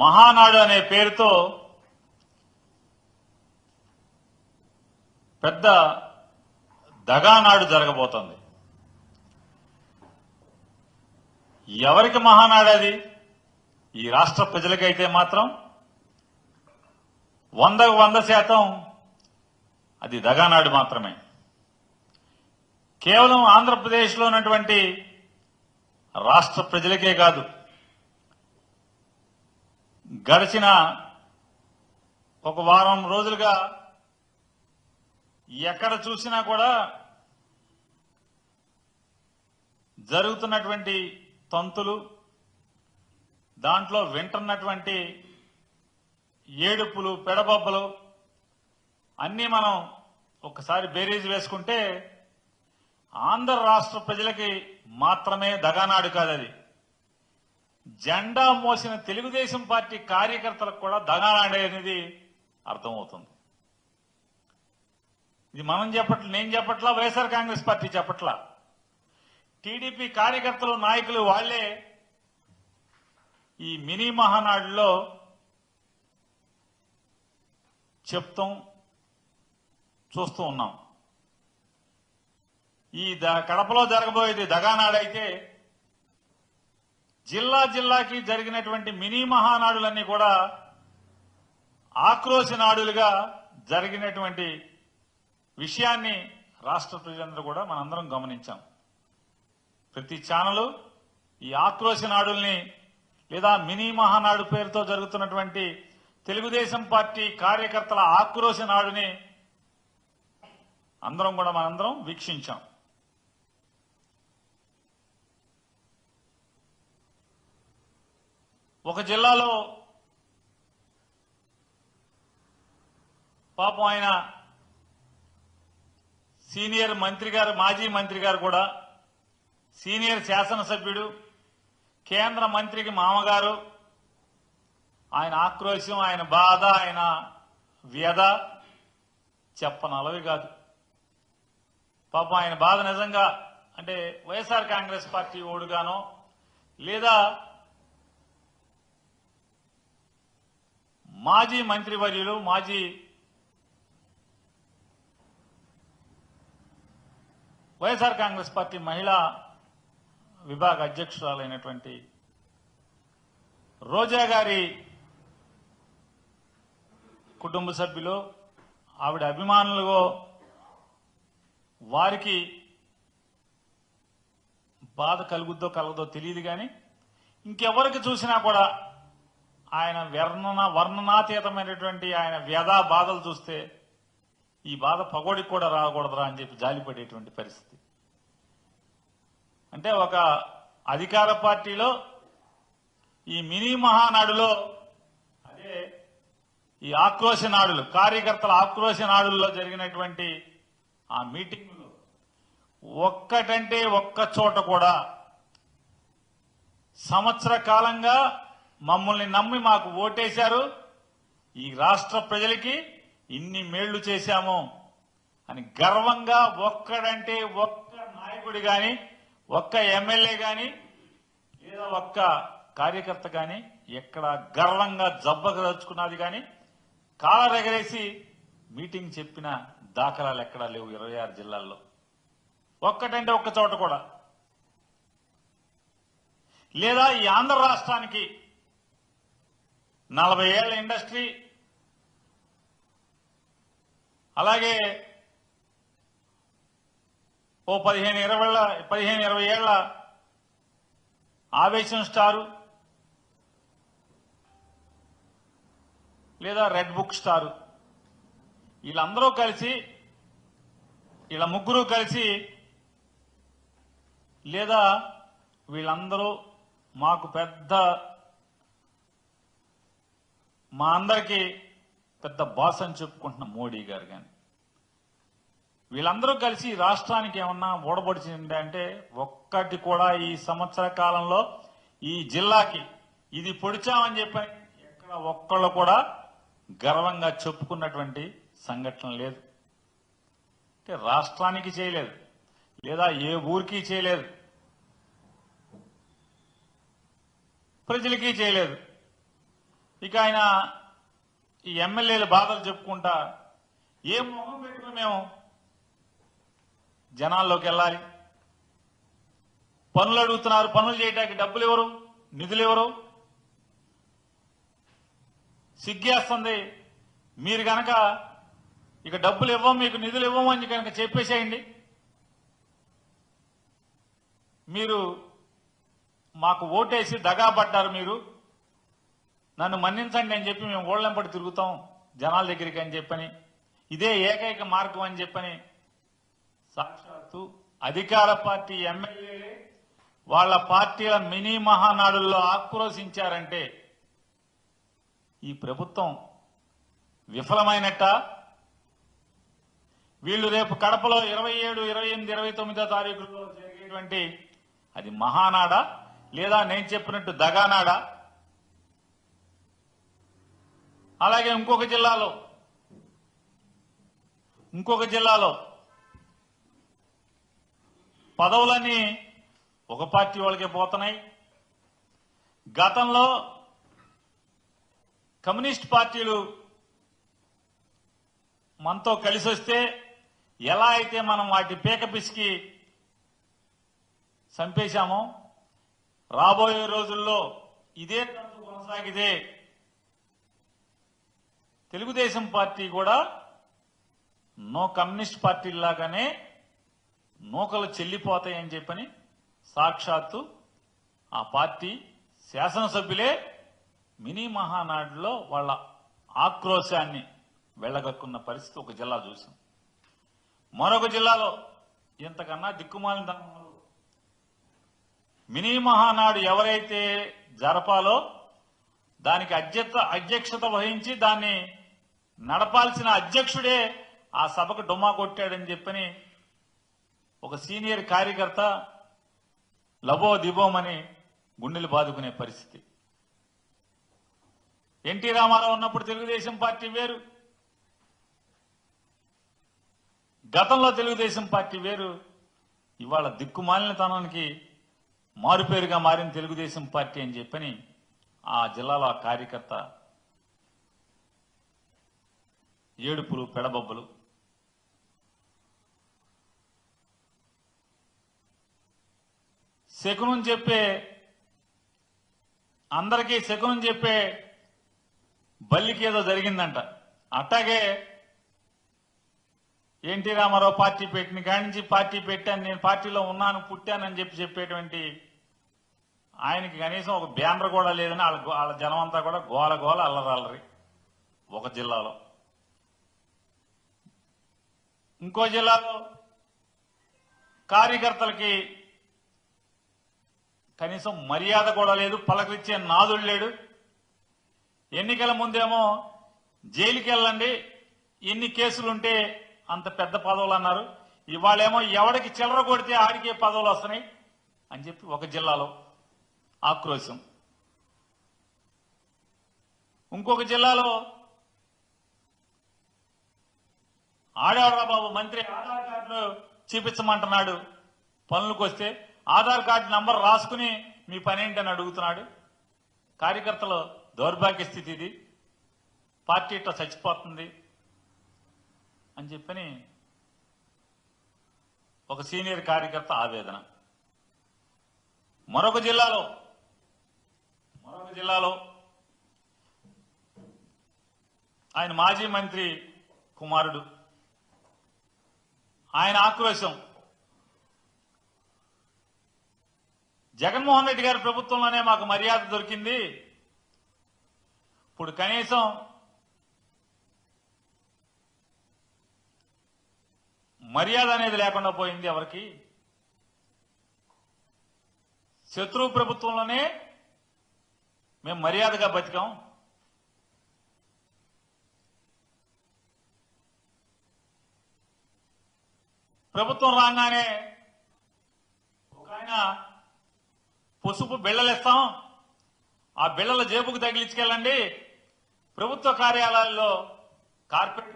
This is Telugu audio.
మహానాడు అనే పేరుతో పెద్ద దగానాడు జరగబోతోంది. ఎవరికి మహానాడు అది? ఈ రాష్ట్ర ప్రజలకైతే మాత్రం 100% అది దగానాడు మాత్రమే. కేవలం ఆంధ్రప్రదేశ్లో ఉన్నటువంటి రాష్ట్ర ప్రజలకే కాదు, గడిచిన ఒక వారం రోజులుగా ఎక్కడ చూసినా కూడా జరుగుతున్నటువంటి తంతులు, దాంట్లో వింటున్నటువంటి ఏడుపులు, పెడబొబ్బలు అన్నీ మనం ఒకసారి బేరీజ్ వేసుకుంటే ఆంధ్ర రాష్ట్ర ప్రజలకి మాత్రమే దగానాడు కాదది. జెండా మోసిన తెలుగుదేశం పార్టీ కార్యకర్తలకు కూడా దగానాడు అనేది అర్థమవుతుంది. ఇది మనం చెప్పట్ల, నేను చెప్పట్లా, వైఎస్ఆర్ కాంగ్రెస్ పార్టీ చెప్పట్లా. టీడీపీ కార్యకర్తలు, నాయకులు వాళ్లే ఈ మినీ మహానాడులో చెప్తాం, చూస్తూ ఉన్నాం. ఈ కడపలో జరగబోయేది దగానాడైతే జిల్లా జిల్లాకి జరిగినటువంటి మినీ మహానాడులన్నీ కూడా ఆక్రోశ నాడులుగా జరిగినటువంటి విషయాన్ని రాష్ట్ర ప్రజలందరూ కూడా మనందరం గమనించాం. ప్రతి ఛానలు ఈ ఆక్రోశ నాడుల్ని లేదా మినీ మహానాడు పేరుతో జరుగుతున్నటువంటి తెలుగుదేశం పార్టీ కార్యకర్తల ఆక్రోశ నాడుని మనందరం వీక్షించాం. ఒక జిల్లాలో పాపం ఆయన సీనియర్ మంత్రి గారు, మాజీ మంత్రి గారు కూడా, సీనియర్ శాసనసభ్యుడు, కేంద్ర మంత్రికి మామగారు, ఆయన ఆక్రోశం, ఆయన బాధ, ఆయన వ్యధ చెప్పనలవి కాదు. పాపం ఆయన బాధ నిజంగా అంటే వైఎస్ఆర్ కాంగ్రెస్ పార్టీ ఓడుగానో లేదా మాజీ మంత్రివర్యులు, మాజీ వైఎస్ఆర్ కాంగ్రెస్ పార్టీ మహిళా విభాగ అధ్యక్షురాలైనటువంటి రోజా గారి కుటుంబ సభ్యులు, ఆవిడ అభిమానులు, వారికి బాధ కలుగుద్దో కలగదో తెలియదు. కానీ ఇంకెవరికి చూసినా కూడా ఆయన వర్ణనాతీతమైనటువంటి ఆయన వ్యధా బాధలు చూస్తే ఈ బాధ పగోడికి కూడా రాకూడదురా అని చెప్పి జాలిపడేటువంటి పరిస్థితి. అంటే ఒక అధికార పార్టీలో ఈ మినీ మహానాడులో, అదే ఈ ఆక్రోశ నాడులు, కార్యకర్తల ఆక్రోశ నాడుల్లో జరిగినటువంటి ఆ మీటింగ్లో ఒక్కటంటే ఒక్క చోట కూడా సంవత్సర కాలంగా మమ్మల్ని నమ్మి మాకు ఓటేశారు, ఈ రాష్ట్ర ప్రజలకి ఇన్ని మేళ్లు చేశాము అని గర్వంగా ఒక్కడంటే ఒక్క నాయకుడి గాని, ఒక్క ఎమ్మెల్యే గాని, లేదా ఒక్క కార్యకర్త గాని ఎక్కడ గర్వంగా జబ్బగదలుచుకున్నది గాని, కాలరెగరేసి మీటింగ్ చెప్పిన దాఖలాలు ఎక్కడా లేవు 26 జిల్లాల్లో. ఒక్కటంటే ఒక్క చోట కూడా. లేదా ఈ ఆంధ్ర రాష్ట్రానికి 40 ఏళ్ల ఇండస్ట్రీ, అలాగే ఓ 15-20 ఏళ్ల ఆవేశం స్టారు, లేదా రెడ్ బుక్ స్టారు, వీళ్ళందరూ కలిసి, వీళ్ళ ముగ్గురు కలిసి, లేదా వీళ్ళందరూ మాకు మా అందరికీ పెద్ద బాస్ అని చెప్పుకుంటున్న మోడీ గారు కానీ, వీళ్ళందరూ కలిసి రాష్ట్రానికి ఏమన్నా ఓడబడిచింది అంటే ఒక్కటి కూడా ఈ సంవత్సర కాలంలో ఈ జిల్లాకి ఇది పొడిచామని చెప్పని ఎక్కడ ఒక్కళ్ళు కూడా గర్వంగా చెప్పుకున్నటువంటి సంఘటన లేదు. అంటే రాష్ట్రానికి చేయలేదు, లేదా ఏ ఊరికి చేయలేదు, ప్రజలకి చేయలేదు. ఇక ఆయన ఈ ఎమ్మెల్యేల బాధలు చెప్పుకుంటా ఏం మొహం పెట్టుకుని మేము జనాల్లోకి వెళ్ళాలి? పనులు అడుగుతున్నారు, పనులు చేయడానికి డబ్బులు ఎవరు, నిధులు ఎవరు? సిగ్గేస్తుంది. మీరు గనక ఇక డబ్బులు ఇవ్వం, మీకు నిధులు ఇవ్వము అని కనుక చెప్పేసేయండి. మీరు మాకు ఓటేసి దగాపడ్డారు, మీరు నన్ను మన్నించండి అని చెప్పి మేము ఓళ్ళెంపటి తిరుగుతాం జనాల దగ్గరికి అని చెప్పని, ఇదే ఏకైక మార్గం అని చెప్పని సాక్షాత్తు అధికార పార్టీ ఎమ్మెల్యేలే వాళ్ళ పార్టీల మినీ మహానాడుల్లో ఆక్రోశించారంటే ఈ ప్రభుత్వం విఫలమైనట్ట? వీళ్ళు రేపు కడపలో 27, 28, 29వ తారీఖుల్లో జరిగేటువంటి అది మహానాడా లేదా నేను చెప్పినట్టు దగానాడా? అలాగే ఇంకొక జిల్లాలో పదవులన్నీ ఒక పార్టీ వాళ్ళకే పోతున్నాయి. గతంలో కమ్యూనిస్ట్ పార్టీలు మనతో కలిసి వస్తే ఎలా అయితే మనం వాటి పీక పిసికి చంపేశామో, రాబోయే రోజుల్లో ఇదే తంతు కొనసాగితే తెలుగుదేశం పార్టీ కూడా నో కమ్యూనిస్ట్ పార్టీలాగానే నూకలు చెల్లిపోతాయని చెప్పని సాక్షాత్తు ఆ పార్టీ శాసనసభ్యులే మినీ మహానాడులో వాళ్ళ ఆక్రోశాన్ని వెళ్లగక్కున్న పరిస్థితి ఒక జిల్లా చూసాం. మరొక జిల్లాలో ఇంతకన్నా దిక్కుమాలిన తనంలో మినీ మహానాడు ఎవరైతే జరపాలో దానికి అధ్యక్షత వహించి దాన్ని నడపాల్సిన అధ్యక్షుడే ఆ సభకు డుమ్మా కొట్టాడని చెప్పని ఒక సీనియర్ కార్యకర్త లబో దిబోమని గుండెలు బాదుకునే పరిస్థితి. ఎన్టీ రామారావు ఉన్నప్పుడు తెలుగుదేశం పార్టీ వేరు, గతంలో తెలుగుదేశం పార్టీ వేరు. ఇవాళ దిక్కుమాలినతనానికి మారుపేరుగా మారిన తెలుగుదేశం పార్టీ అని చెప్పని ఆ జిల్లాలో ఆ కార్యకర్త ఏడుపులు పెడబొబ్బలు. శకునం చెప్పే అందరికీ శకునం చెప్పే బల్లికి ఏదో జరిగిందంట. అట్టాగే ఎన్టీ రామారావు పార్టీ పెట్టిన కాడి నుంచి పార్టీ పెట్టాను, నేను పార్టీలో ఉన్నాను, పుట్టానని చెప్పేటువంటి ఆయనకి కనీసం ఒక బ్యానర్ కూడా లేదని వాళ్ళ జనం అంతా కూడా గోల అల్లరల్లరి ఒక జిల్లాలో. ఇంకో జిల్లాలో కార్యకర్తలకి కనీసం మర్యాద కూడా లేదు, పలకరించే నాదుడు లేడు. ఎన్నికల ముందేమో జైలుకి వెళ్ళండి, ఎన్ని కేసులుంటే అంత పెద్ద పదవులు అన్నారు. ఇవాళేమో ఎవడికి చిల్లర కొడితే ఆడికే పదవులు వస్తున్నాయి అని చెప్పి ఒక జిల్లాలో ఆక్రోశం. ఇంకొక జిల్లాలో ఆడేవరా బాబు మంత్రి ఆధార్ కార్డులు చూపించమంటున్నాడు, పనులకు వస్తే ఆధార్ కార్డు నంబర్ రాసుకుని మీ పని ఏంటని అడుగుతున్నాడు. కార్యకర్తల దౌర్భాగ్య స్థితి ఇది, పార్టీ ఇట్లా చచ్చిపోతుంది అని చెప్పని ఒక సీనియర్ కార్యకర్త ఆవేదన. మరొక జిల్లాలో ఆయన మాజీ మంత్రి కుమారుడు, ఆయన ఆక్రోశం. జగన్మోహన్ రెడ్డి గారి ప్రభుత్వంలోనే మాకు మర్యాద దొరికింది, ఇప్పుడు కనీసం మర్యాద అనేది లేకుండా పోయింది ఎవరికి. శత్రువు ప్రభుత్వంలోనే మేము మర్యాదగా బతికాం. ప్రభుత్వం రాగానే ఒక ఆయన పసుపు బిళ్ళలేస్తాం, ఆ బిళ్ళల జేబుకు తగిలించుకెళ్ళండి, ప్రభుత్వ కార్యాలయాల్లో కార్పెట్